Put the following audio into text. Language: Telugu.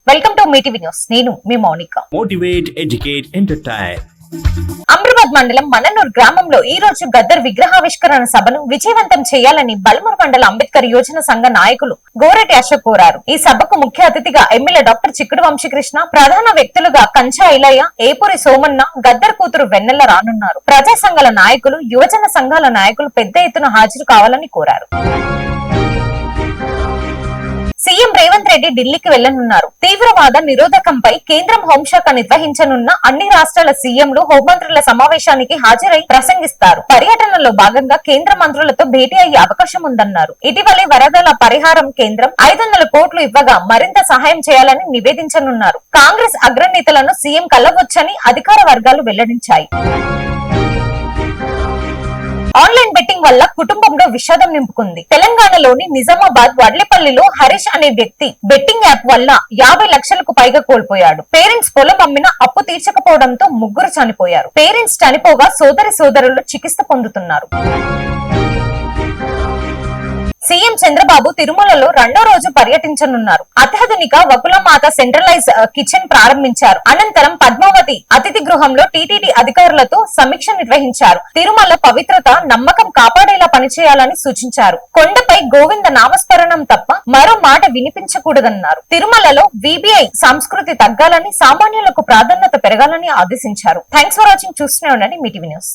Welcome to Mee TV news. నేను మీ Mounika. Motivate, educate, entertain. Amrabad మండలం మననూర్ గ్రామంలో ఈ రోజు గద్దర్ విగ్రహావిష్కరణ సభను విజయవంతం చేయాలని బల్మూర్ మండల అంబేద్కర్ యోజన సంఘ నాయకులు గోరెటి అశోక్ కోరారు. ఈ సభకు ముఖ్య అతిథిగా ఎమ్మెల్యే డాక్టర్ చిక్కుడు వంశీకృష్ణ, ప్రధాన వ్యక్తులుగా కంచా ఇలయ్య, ఏపూరి సోమన్న, గద్దర్ కూతురు వెన్నెల రానున్నారు. ప్రజా సంఘాల నాయకులు, యువజన సంఘాల నాయకులు పెద్ద ఎత్తున హాజరు కావాలని కోరారు. సీఎం రేవంత్ రెడ్డి ఢిల్లీకి వెళ్లనున్నారు. తీవ్రవాద నిరోధకంపై కేంద్రం హోంశాఖ నిర్వహించనున్న అన్ని రాష్ట్రాల సీఎంలు, హోంమంత్రుల సమావేశానికి హాజరై ప్రసంగిస్తారు. పర్యటనలో భాగంగా కేంద్ర మంత్రులతో భేటీ అయ్యే అవకాశం ఉందన్నారు. ఇటీవలే వరదల పరిహారం కేంద్రం 500 కోట్లు ఇవ్వగా మరింత సహాయం చేయాలని నివేదించనున్నారు. కాంగ్రెస్ అగ్రనేతలను సీఎం కలవొచ్చని అధికార వర్గాలు వెల్లడించాయి. ఆన్లైన్ బెట్టింగ్ వల్ల కుటుంబంలో విషాదం నింపుకుంది. తెలంగాణలోని నిజామాబాద్ వడ్లెపల్లిలో హరీష్ అనే వ్యక్తి బెట్టింగ్ యాప్ వల్ల 50 లక్షలకు పైగా కోల్పోయాడు. పేరెంట్స్ పొలం అమ్మిన అప్పు తీర్చకపోవడంతో ముగ్గురు చనిపోయారు. పేరెంట్స్ చనిపోగా సోదరులు చికిత్స పొందుతున్నారు. సీఎం చంద్రబాబు తిరుమలలో 2వ రోజు పర్యటించనున్నారు. అత్యాధునిక వకులమాత సెంట్రలైజ్ కిచెన్ ప్రారంభించారు. అనంతరం పద్మావతి అతిథి గృహంలో టీటీడీ అధికారులతో సమీక్ష నిర్వహించారు. తిరుమల పవిత్రత, నమ్మకం కాపాడేలా పనిచేయాలని సూచించారు. కొండపై గోవింద నామస్మరణం తప్ప మరో మాట వినిపించకూడదన్నారు. తిరుమలలో వీబీఐ సంస్కృతి తగ్గాలని, సామాన్యులకు ప్రాధాన్యత పెరగాలని ఆదేశించారు. Thanks for watching. చూస్తూనే ఉండండి మీటీవీ న్యూస్.